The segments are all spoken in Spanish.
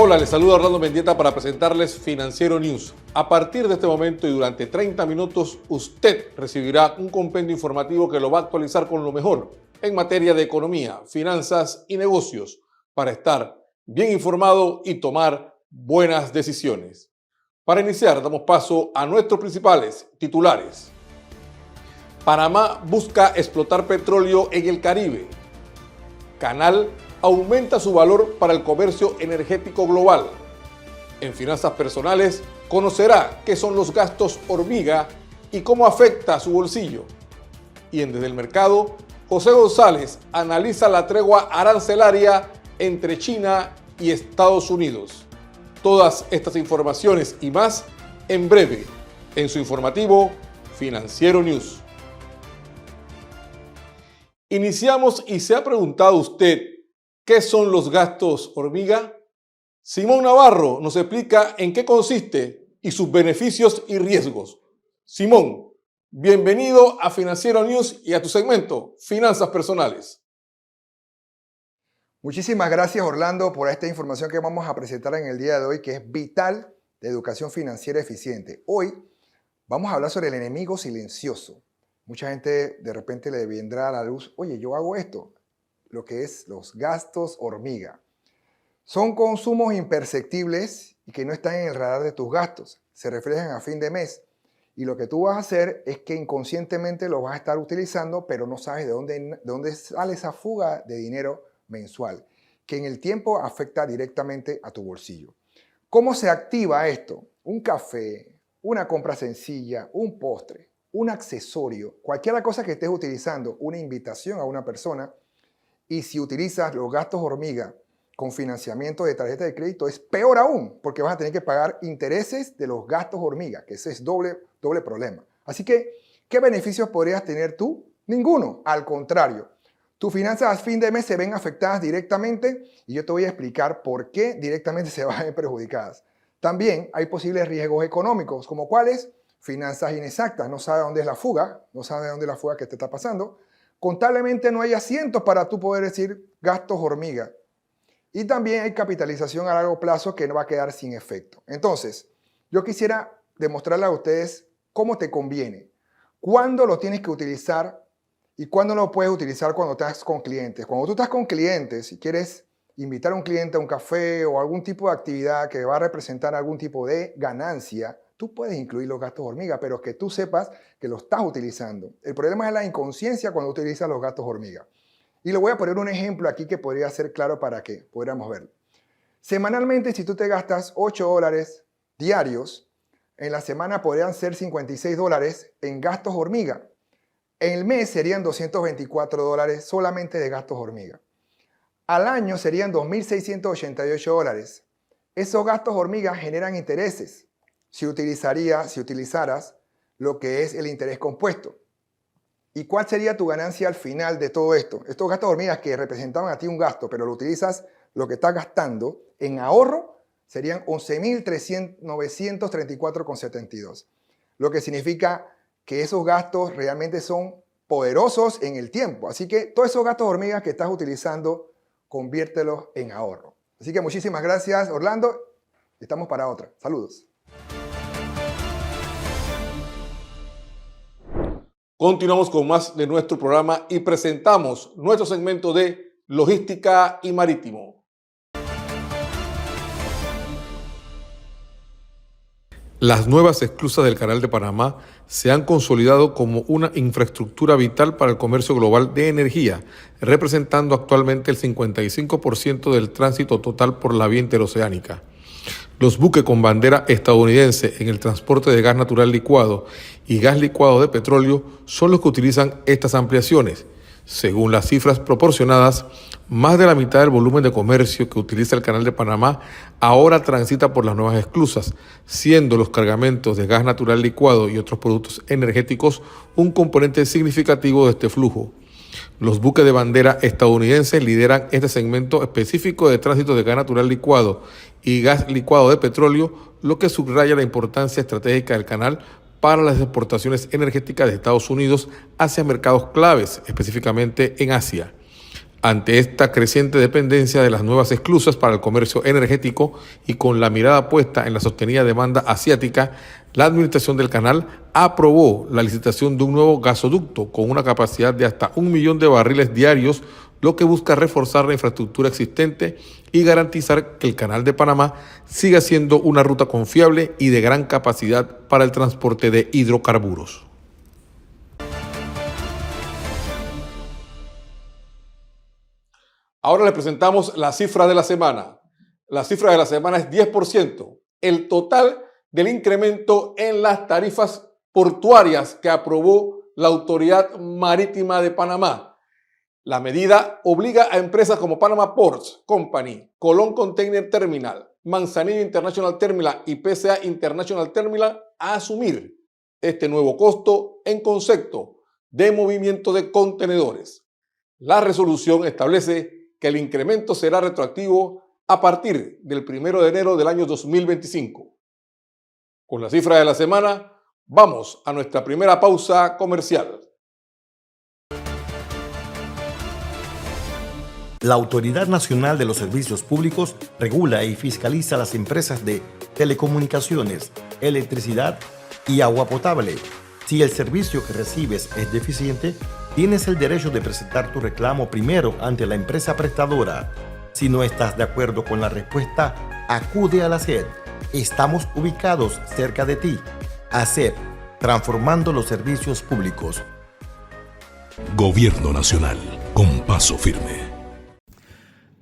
Hola, les saluda Orlando Mendieta para presentarles Financiero News. A partir de este momento y durante 30 minutos, usted recibirá un compendio informativo que lo va a actualizar con lo mejor en materia de economía, finanzas y negocios para estar bien informado y tomar buenas decisiones. Para iniciar, damos paso a nuestros principales titulares. Panamá busca explotar petróleo en el Caribe. Canal aumenta su valor para el comercio energético global. En finanzas personales, conocerá qué son los gastos hormiga y cómo afecta a su bolsillo. Y en Desde el Mercado, José González analiza la tregua arancelaria entre China y Estados Unidos. Todas estas informaciones y más en breve en su informativo Financiero News. Iniciamos y se ha preguntado usted, ¿qué son los gastos hormiga? Simón Navarro nos explica en qué consiste y sus beneficios y riesgos. Simón, bienvenido a Financiero News y a tu segmento Finanzas Personales. Muchísimas gracias, Orlando, por esta información que vamos a presentar en el día de hoy, que es vital de educación financiera eficiente. Hoy vamos a hablar sobre el enemigo silencioso. Mucha gente de repente le vendrá a la luz, oye, yo hago esto, lo que es los gastos hormiga. Son consumos imperceptibles y que no están en el radar de tus gastos, se reflejan a fin de mes. Y lo que tú vas a hacer es que inconscientemente lo vas a estar utilizando, pero no sabes de dónde sale esa fuga de dinero mensual, que en el tiempo afecta directamente a tu bolsillo. ¿Cómo se activa esto? Un café, una compra sencilla, un postre, un accesorio, cualquier cosa que estés utilizando, una invitación a una persona, y si utilizas los gastos hormiga con financiamiento de tarjeta de crédito, es peor aún, porque vas a tener que pagar intereses de los gastos hormiga, que ese es doble problema. Así que, ¿qué beneficios podrías tener tú? Ninguno, al contrario. Tus finanzas a fin de mes se ven afectadas directamente y yo te voy a explicar por qué directamente se van a ver perjudicadas. También hay posibles riesgos económicos, como cuáles, finanzas inexactas, no sabes dónde es la fuga, no sabes dónde es la fuga que te está pasando. Contablemente no hay asientos para tú poder decir gastos hormiga. Y también hay capitalización a largo plazo que no va a quedar sin efecto. Entonces, yo quisiera demostrarle a ustedes cómo te conviene, cuándo lo tienes que utilizar y cuándo no lo puedes utilizar cuando estás con clientes. Cuando tú estás con clientes y quieres invitar a un cliente a un café o algún tipo de actividad que va a representar algún tipo de ganancia, tú puedes incluir los gastos hormiga, pero que tú sepas que lo estás utilizando. El problema es la inconsciencia cuando utilizas los gastos hormiga. Y le voy a poner un ejemplo aquí que podría ser claro para que podamos verlo. Semanalmente, si tú te gastas $8 diarios, en la semana podrían ser $56 en gastos hormiga. En el mes serían $224 solamente de gastos hormiga. Al año serían $2.688. Esos gastos hormiga generan intereses. Si utilizaras lo que es el interés compuesto. ¿Y cuál sería tu ganancia al final de todo esto? Estos gastos hormigas que representaban a ti un gasto, pero lo utilizas lo que estás gastando en ahorro, serían $11.934,72. Lo que significa que esos gastos realmente son poderosos en el tiempo. Así que todos esos gastos hormigas que estás utilizando, conviértelos en ahorro. Así que muchísimas gracias, Orlando. Estamos para otra. Saludos. Continuamos con más de nuestro programa y presentamos nuestro segmento de Logística y Marítimo. Las nuevas esclusas del Canal de Panamá se han consolidado como una infraestructura vital para el comercio global de energía, representando actualmente el 55% del tránsito total por la vía interoceánica. Los buques con bandera estadounidense en el transporte de gas natural licuado y gas licuado de petróleo son los que utilizan estas ampliaciones. Según las cifras proporcionadas, más de la mitad del volumen de comercio que utiliza el Canal de Panamá ahora transita por las nuevas esclusas, siendo los cargamentos de gas natural licuado y otros productos energéticos un componente significativo de este flujo. Los buques de bandera estadounidenses lideran este segmento específico de tránsito de gas natural licuado y gas licuado de petróleo, lo que subraya la importancia estratégica del canal para las exportaciones energéticas de Estados Unidos hacia mercados claves, específicamente en Asia. Ante esta creciente dependencia de las nuevas esclusas para el comercio energético y con la mirada puesta en la sostenida demanda asiática, la administración del canal aprobó la licitación de un nuevo gasoducto con una capacidad de hasta 1 millón de barriles diarios, lo que busca reforzar la infraestructura existente y garantizar que el Canal de Panamá siga siendo una ruta confiable y de gran capacidad para el transporte de hidrocarburos. Ahora les presentamos la cifra de la semana. La cifra de la semana es 10%. El total del incremento en las tarifas portuarias que aprobó la Autoridad Marítima de Panamá. La medida obliga a empresas como Panama Ports Company, Colón Container Terminal, Manzanillo International Terminal y PCA International Terminal a asumir este nuevo costo en concepto de movimiento de contenedores. La resolución establece que el incremento será retroactivo a partir del 1 de enero del año 2025. Con la cifra de la semana, vamos a nuestra primera pausa comercial. La Autoridad Nacional de los Servicios Públicos regula y fiscaliza las empresas de telecomunicaciones, electricidad y agua potable. Si el servicio que recibes es deficiente, tienes el derecho de presentar tu reclamo primero ante la empresa prestadora. Si no estás de acuerdo con la respuesta, acude a la SED. Estamos ubicados cerca de ti. ASED, transformando los servicios públicos. Gobierno Nacional, con paso firme.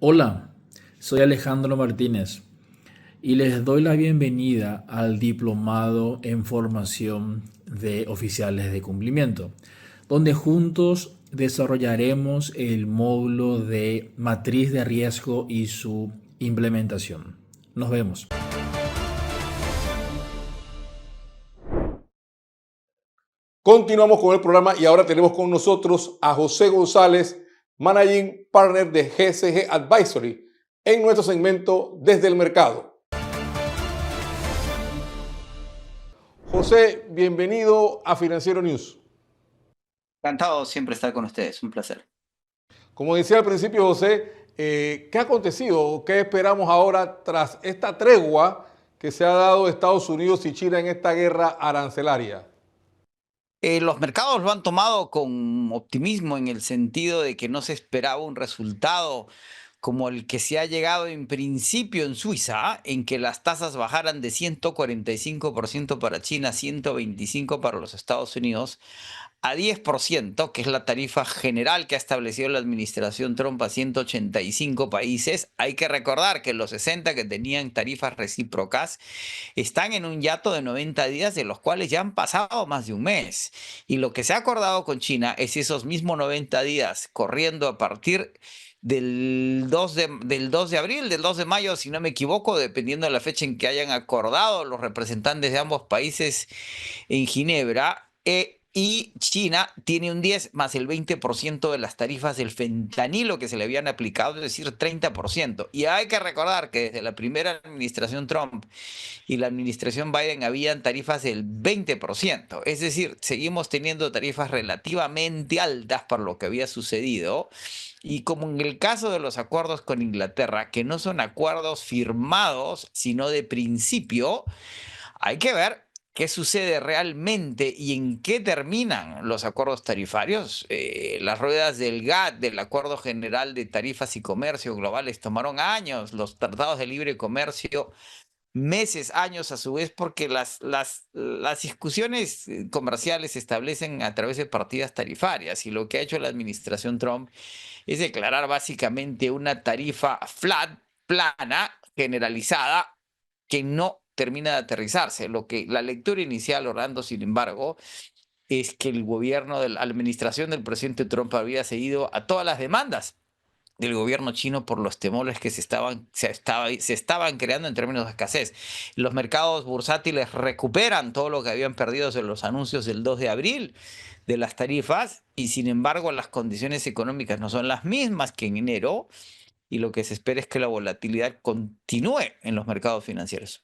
Hola, soy Alejandro Martínez y les doy la bienvenida al Diplomado en Formación de Oficiales de Cumplimiento, donde juntos desarrollaremos el módulo de matriz de riesgo y su implementación. Nos vemos. Continuamos con el programa y ahora tenemos con nosotros a José González, Managing Partner de GSG Advisory, en nuestro segmento Desde el Mercado. José, bienvenido a Financiero News. Encantado siempre estar con ustedes, un placer. Como decía al principio, José, ¿qué ha acontecido? ¿Qué esperamos ahora tras esta tregua que se ha dado Estados Unidos y China en esta guerra arancelaria? Los mercados lo han tomado con optimismo en el sentido de que no se esperaba un resultado como el que se ha llegado en principio en Suiza, en que las tasas bajaran de 145% para China, 125% para los Estados Unidos, a 10%, que es la tarifa general que ha establecido la administración Trump a 185 países. Hay que recordar que los 60 que tenían tarifas recíprocas están en un hiato de 90 días, de los cuales ya han pasado más de un mes. Y lo que se ha acordado con China es esos mismos 90 días corriendo a partir del 2 de abril, del 2 de mayo, si no me equivoco, dependiendo de la fecha en que hayan acordado los representantes de ambos países en Ginebra. Y China tiene un 10 más el 20% de las tarifas del fentanilo que se le habían aplicado, es decir, 30%. Y hay que recordar que desde la primera administración Trump y la administración Biden habían tarifas del 20%. Es decir, seguimos teniendo tarifas relativamente altas para lo que había sucedido. Y como en el caso de los acuerdos con Inglaterra, que no son acuerdos firmados, sino de principio, hay que ver qué sucede realmente y en qué terminan los acuerdos tarifarios. Las ruedas del GATT, del Acuerdo General de Tarifas y Comercio Globales, tomaron años. Los tratados de libre comercio, meses, años a su vez, porque las discusiones comerciales se establecen a través de partidas tarifarias. Y lo que ha hecho la administración Trump es declarar básicamente una tarifa flat, plana, generalizada, que no termina de aterrizarse. Lo que la lectura inicial, Orlando, sin embargo, es que el gobierno de la administración del presidente Trump había seguido a todas las demandas del gobierno chino por los temores que se estaban creando en términos de escasez. Los mercados bursátiles recuperan todo lo que habían perdido en los anuncios del 2 de abril de las tarifas y sin embargo las condiciones económicas no son las mismas que en enero y lo que se espera es que la volatilidad continúe en los mercados financieros.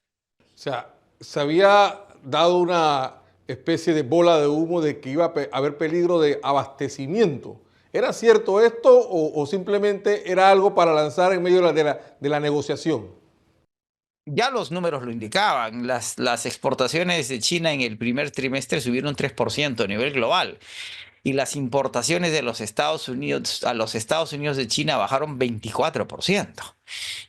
O sea, se había dado una especie de bola de humo de que iba a haber peligro de abastecimiento ¿Era cierto esto o simplemente era algo para lanzar en medio de la negociación? Ya los números lo indicaban. Las exportaciones de China en el primer trimestre subieron 3% a nivel global. Y las importaciones de los Estados Unidos a los Estados Unidos de China bajaron 24%.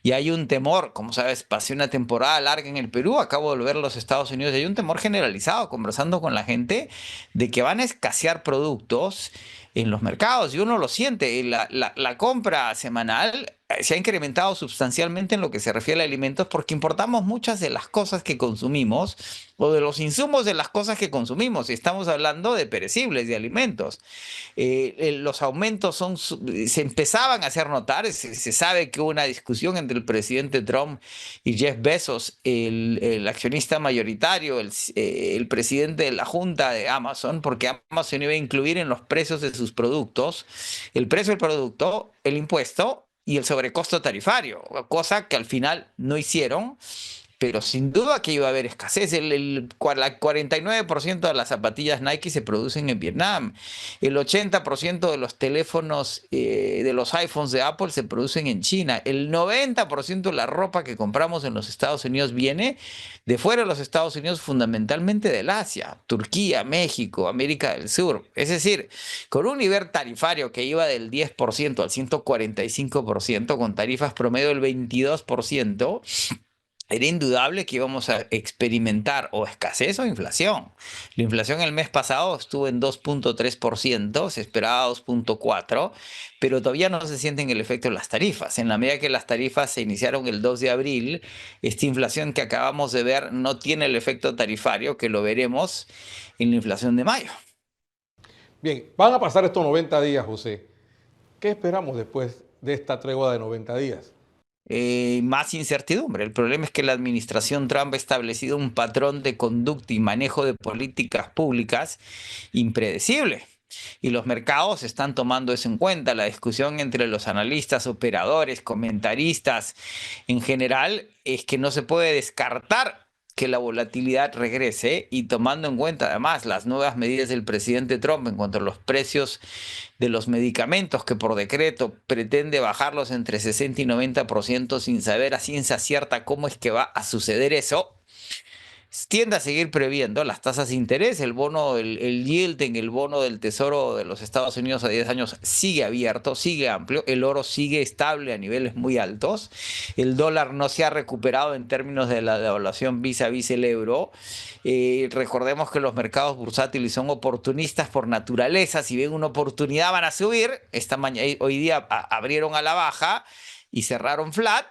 Y hay un temor, como sabes, pasé una temporada larga en el Perú, acabo de volver a los Estados Unidos, y hay un temor generalizado, conversando con la gente, de que van a escasear productos en los mercados, y uno lo siente. La compra semanal se ha incrementado sustancialmente en lo que se refiere a alimentos, porque importamos muchas de las cosas que consumimos o de los insumos de las cosas que consumimos, y estamos hablando de perecibles, de alimentos. Los aumentos se empezaban a hacer notar. Se sabe que hubo una discusión entre el presidente Trump y Jeff Bezos, el accionista mayoritario, el presidente de la junta de Amazon, porque Amazon iba a incluir en los precios de sus productos el precio del producto, el impuesto y el sobrecosto tarifario, cosa que al final no hicieron. Pero sin duda que iba a haber escasez. El 49% de las zapatillas Nike se producen en Vietnam. El 80% de los teléfonos, de los iPhones de Apple se producen en China. El 90% de la ropa que compramos en los Estados Unidos viene de fuera de los Estados Unidos, fundamentalmente del Asia, Turquía, México, América del Sur. Es decir, con un nivel tarifario que iba del 10% al 145%, con tarifas promedio del 22%, era indudable que íbamos a experimentar o escasez o inflación. La inflación el mes pasado estuvo en 2.3%, se esperaba 2.4%, pero todavía no se siente en el efecto de las tarifas. En la medida que las tarifas se iniciaron el 2 de abril, esta inflación que acabamos de ver no tiene el efecto tarifario, que lo veremos en la inflación de mayo. Bien, van a pasar estos 90 días, José. ¿Qué esperamos después de esta tregua de 90 días? Más incertidumbre. El problema es que la administración Trump ha establecido un patrón de conducta y manejo de políticas públicas impredecible. Y los mercados están tomando eso en cuenta. La discusión entre los analistas, operadores, comentaristas en general es que no se puede descartar que la volatilidad regrese, y tomando en cuenta además las nuevas medidas del presidente Trump en cuanto a los precios de los medicamentos, que por decreto pretende bajarlos entre 60 y 90% sin saber a ciencia cierta cómo es que va a suceder eso, tiende a seguir previendo las tasas de interés. El bono, el yield en el bono del Tesoro de los Estados Unidos a 10 años sigue abierto, sigue amplio. El oro sigue estable a niveles muy altos. El dólar no se ha recuperado en términos de la devaluación vis a vis el euro. Recordemos que los mercados bursátiles son oportunistas por naturaleza. Si ven una oportunidad van a subir. Hoy día abrieron a la baja y cerraron flat.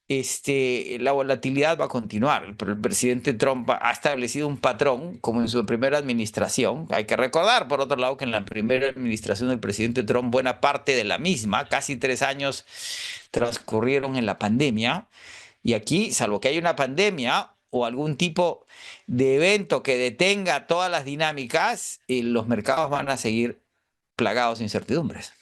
La volatilidad va a continuar. Pero el presidente Trump ha establecido un patrón, como en su primera administración. Hay que recordar, por otro lado, que en la primera administración del presidente Trump, buena parte de la misma, casi 3 años, transcurrieron en la pandemia. Y aquí, salvo que haya una pandemia o algún tipo de evento que detenga todas las dinámicas, los mercados van a seguir plagados de incertidumbres.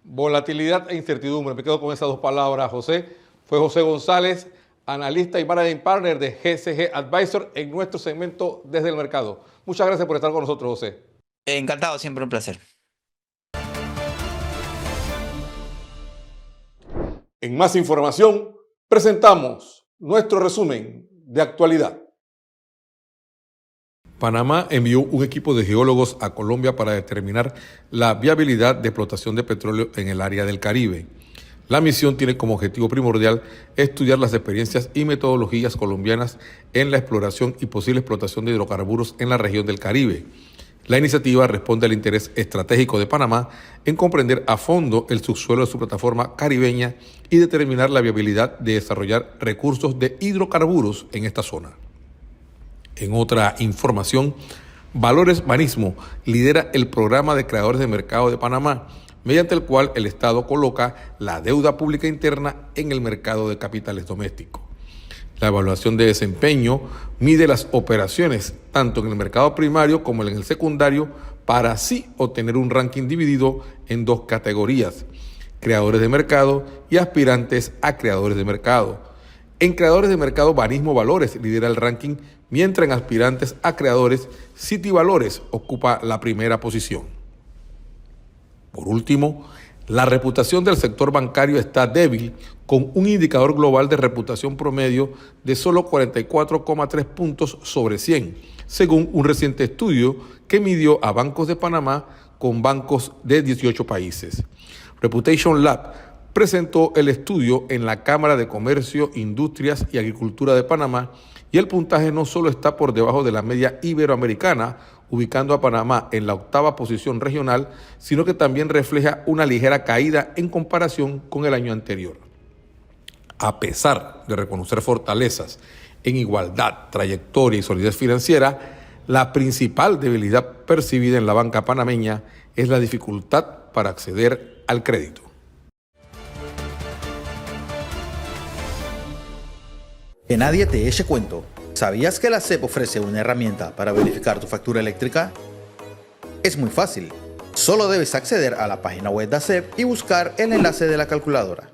Volatilidad e incertidumbre. Me quedo con esas dos palabras, José. Fue José González, analista y managing partner de GSG Advisor, en nuestro segmento Desde el Mercado. Muchas gracias por estar con nosotros, José. Encantado, siempre un placer. En más información, presentamos nuestro resumen de actualidad. Panamá envió un equipo de geólogos a Colombia para determinar la viabilidad de explotación de petróleo en el área del Caribe. La misión tiene como objetivo primordial estudiar las experiencias y metodologías colombianas en la exploración y posible explotación de hidrocarburos en la región del Caribe. La iniciativa responde al interés estratégico de Panamá en comprender a fondo el subsuelo de su plataforma caribeña y determinar la viabilidad de desarrollar recursos de hidrocarburos en esta zona. En otra información, Valores Banismo lidera el programa de creadores de mercado de Panamá, mediante el cual el Estado coloca la deuda pública interna en el mercado de capitales domésticos. La evaluación de desempeño mide las operaciones tanto en el mercado primario como en el secundario para así obtener un ranking dividido en 2 categorías: creadores de mercado y aspirantes a creadores de mercado. En creadores de mercado, Banismo Valores lidera el ranking, mientras en aspirantes a creadores, City Valores ocupa la primera posición. Por último, la reputación del sector bancario está débil, con un indicador global de reputación promedio de solo 44,3 puntos sobre 100, según un reciente estudio que midió a bancos de Panamá con bancos de 18 países. Reputation Lab presentó el estudio en la Cámara de Comercio, Industrias y Agricultura de Panamá y el puntaje no solo está por debajo de la media iberoamericana, ubicando a Panamá en la 8ª posición regional, sino que también refleja una ligera caída en comparación con el año anterior. A pesar de reconocer fortalezas en igualdad, trayectoria y solidez financiera, la principal debilidad percibida en la banca panameña es la dificultad para acceder al crédito. Que nadie te eche cuento. ¿Sabías que la SEP ofrece una herramienta para verificar tu factura eléctrica? Es muy fácil. Solo debes acceder a la página web de ASEP y buscar el enlace de la calculadora.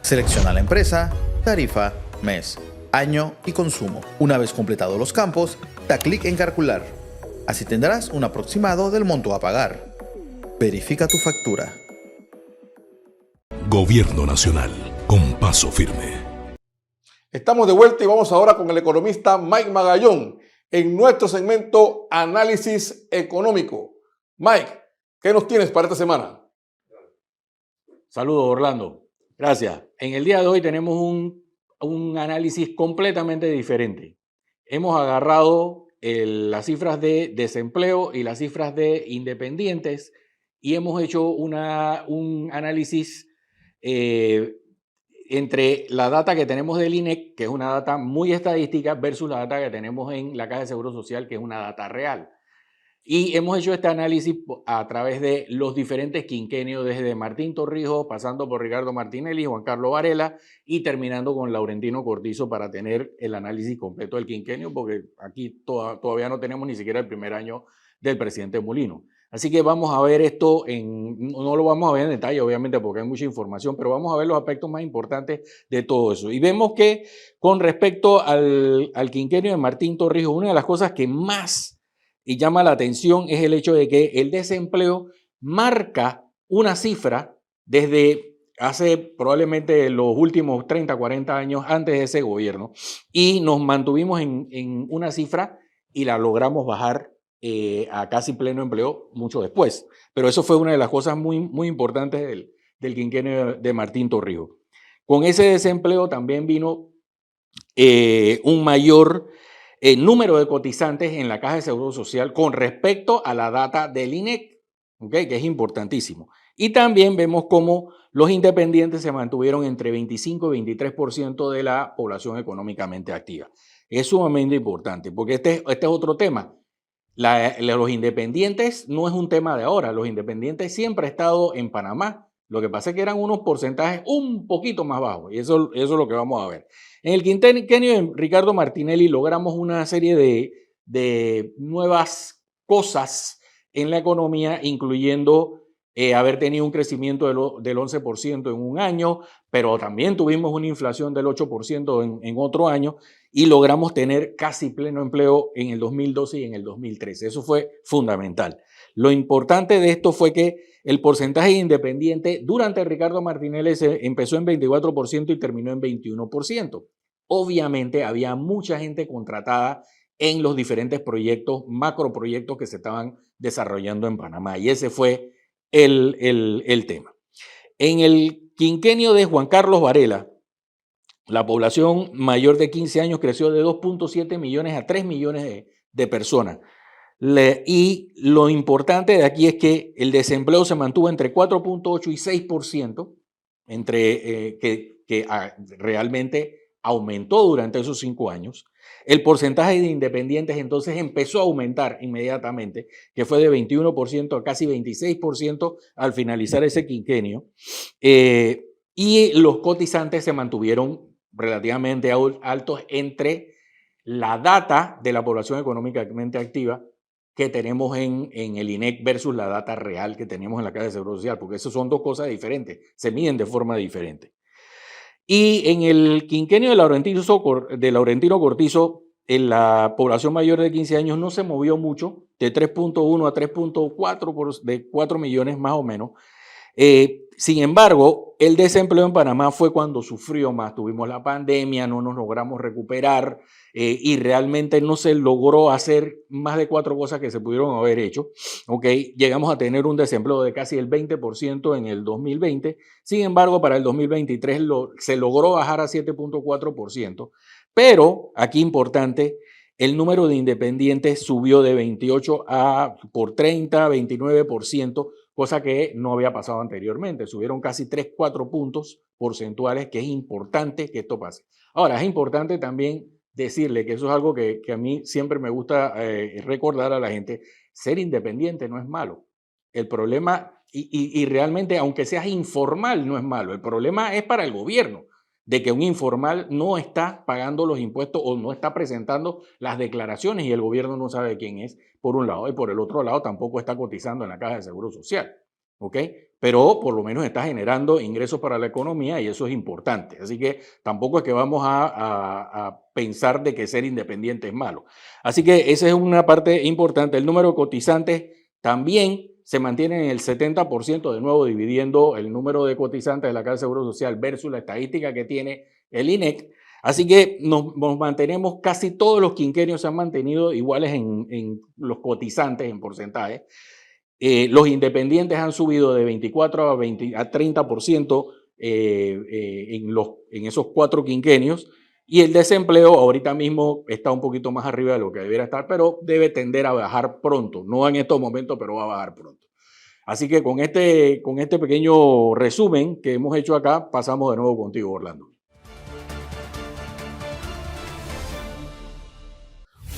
Selecciona la empresa, tarifa, mes, año y consumo. Una vez completados los campos, da clic en calcular. Así tendrás un aproximado del monto a pagar. Verifica tu factura. Gobierno Nacional, con paso firme. Estamos de vuelta y vamos ahora con el economista Mike Magallón en nuestro segmento Análisis Económico. Mike, ¿qué nos tienes para esta semana? Saludos, Orlando. Gracias. En el día de hoy tenemos un análisis completamente diferente. Hemos agarrado las cifras de desempleo y las cifras de independientes y hemos hecho un análisis entre la data que tenemos del INEC, que es una data muy estadística, versus la data que tenemos en la Caja de Seguro Social, que es una data real. Y hemos hecho este análisis a través de los diferentes quinquenios, desde Martín Torrijos, pasando por Ricardo Martinelli, Juan Carlos Varela y terminando con Laurentino Cortizo para tener el análisis completo del quinquenio, porque aquí todavía no tenemos ni siquiera el primer año del presidente Molino. Así que vamos a ver esto, no lo vamos a ver en detalle, obviamente, porque hay mucha información, pero vamos a ver los aspectos más importantes de todo eso. Y vemos que con respecto al quinquenio de Martín Torrijos, una de las cosas que más llama la atención es el hecho de que el desempleo marca una cifra desde hace probablemente los últimos 30, 40 años antes de ese gobierno, y nos mantuvimos en una cifra y la logramos bajar a casi pleno empleo mucho después. Pero eso fue una de las cosas muy, muy importantes del quinquenio de Martín Torrijos. Con ese desempleo también vino un mayor número de cotizantes en la Caja de Seguro Social con respecto a la data del INEC, ¿okay? Que es importantísimo. Y también vemos cómo los independientes se mantuvieron entre 25 y 23% de la población económicamente activa. Es sumamente importante porque este es otro tema. Los independientes no es un tema de ahora, los independientes siempre han estado en Panamá, lo que pasa es que eran unos porcentajes un poquito más bajos y eso es lo que vamos a ver. En el quinquenio de Ricardo Martinelli logramos una serie de nuevas cosas en la economía, incluyendo haber tenido un crecimiento del 11% en un año, pero también tuvimos una inflación del 8% en otro año y logramos tener casi pleno empleo en el 2012 y en el 2013. Eso fue fundamental. Lo importante de esto fue que el porcentaje independiente durante Ricardo Martinelli empezó en 24% y terminó en 21%. Obviamente había mucha gente contratada en los diferentes proyectos, macroproyectos que se estaban desarrollando en Panamá y ese fue el tema. En el quinquenio de Juan Carlos Varela, la población mayor de 15 años creció de 2.7 millones a 3 millones de personas. Y lo importante de aquí es que el desempleo se mantuvo entre 4.8 y 6%, que realmente aumentó durante esos 5 años. El porcentaje de independientes entonces empezó a aumentar inmediatamente, que fue de 21% a casi 26% al finalizar ese quinquenio. Y los cotizantes se mantuvieron relativamente altos entre la data de la población económicamente activa que tenemos en el INEC versus la data real que tenemos en la Caja de Seguro Social, porque eso son dos cosas diferentes, se miden de forma diferente. Y en el quinquenio de Laurentino Cortizo, en la población mayor de 15 años no se movió mucho, de 3.1 a 3.4, de 4 millones más o menos. Sin embargo, el desempleo en Panamá fue cuando sufrió más. Tuvimos la pandemia, no nos logramos recuperar y realmente no se logró hacer más de 4 cosas que se pudieron haber hecho. Okay. Llegamos a tener un desempleo de casi el 20% en el 2020. Sin embargo, para el 2023 se logró bajar a 7.4%. Pero, aquí importante, el número de independientes subió de 28 por 30, 29%, cosa que no había pasado anteriormente. Subieron casi 3-4 puntos porcentuales, que es importante que esto pase. Ahora, es importante también decirle que eso es algo que a mí siempre me gusta recordar a la gente. Ser independiente no es malo. El problema, y realmente, aunque seas informal, no es malo. El problema es para el gobierno, de que un informal no está pagando los impuestos o no está presentando las declaraciones y el gobierno no sabe quién es, por un lado, y por el otro lado tampoco está cotizando en la Caja de Seguro Social, ¿ok? Pero por lo menos está generando ingresos para la economía y eso es importante. Así que tampoco es que vamos a pensar de que ser independiente es malo. Así que esa es una parte importante. El número de cotizantes también se mantiene en el 70%, de nuevo dividiendo el número de cotizantes de la Caja de Seguro Social versus la estadística que tiene el INEC. Así que nos mantenemos, casi todos los quinquenios se han mantenido iguales en los cotizantes en porcentaje. Los independientes han subido de 24 a 30% en esos 4 quinquenios. Y el desempleo ahorita mismo está un poquito más arriba de lo que debería estar, pero debe tender a bajar pronto. No en estos momentos, pero va a bajar pronto. Así que con este pequeño resumen que hemos hecho acá, pasamos de nuevo contigo, Orlando.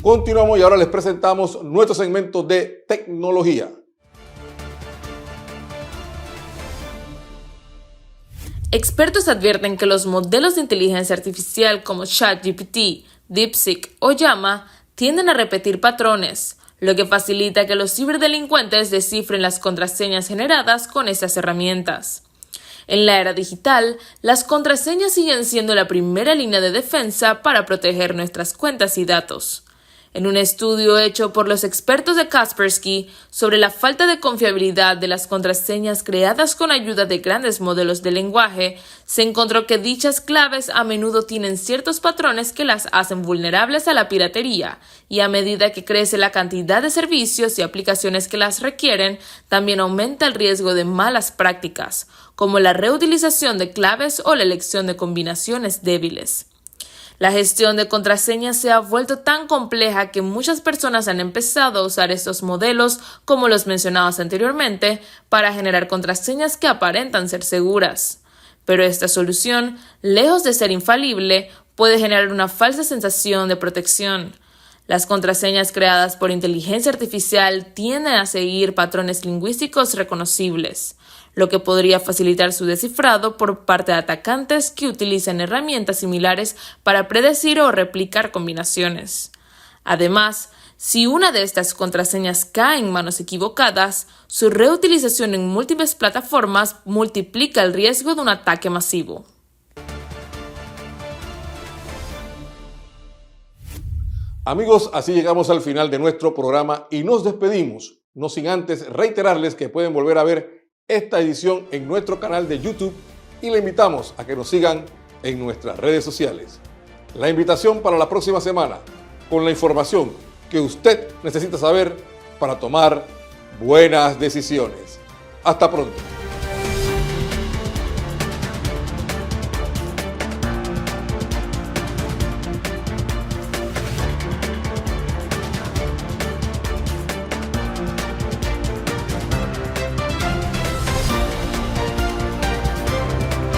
Continuamos y ahora les presentamos nuestro segmento de tecnología. Expertos advierten que los modelos de inteligencia artificial como ChatGPT, DeepSeek o Llama tienden a repetir patrones, lo que facilita que los ciberdelincuentes descifren las contraseñas generadas con estas herramientas. En la era digital, las contraseñas siguen siendo la primera línea de defensa para proteger nuestras cuentas y datos. En un estudio hecho por los expertos de Kaspersky sobre la falta de confiabilidad de las contraseñas creadas con ayuda de grandes modelos de lenguaje, se encontró que dichas claves a menudo tienen ciertos patrones que las hacen vulnerables a la piratería, y a medida que crece la cantidad de servicios y aplicaciones que las requieren, también aumenta el riesgo de malas prácticas, como la reutilización de claves o la elección de combinaciones débiles. La gestión de contraseñas se ha vuelto tan compleja que muchas personas han empezado a usar estos modelos, como los mencionados anteriormente, para generar contraseñas que aparentan ser seguras. Pero esta solución, lejos de ser infalible, puede generar una falsa sensación de protección. Las contraseñas creadas por inteligencia artificial tienden a seguir patrones lingüísticos reconocibles, lo que podría facilitar su descifrado por parte de atacantes que utilizan herramientas similares para predecir o replicar combinaciones. Además, si una de estas contraseñas cae en manos equivocadas, su reutilización en múltiples plataformas multiplica el riesgo de un ataque masivo. Amigos, así llegamos al final de nuestro programa y nos despedimos, no sin antes reiterarles que pueden volver a ver esta edición en nuestro canal de YouTube y le invitamos a que nos sigan en nuestras redes sociales. La invitación para la próxima semana, con la información que usted necesita saber para tomar buenas decisiones. Hasta pronto.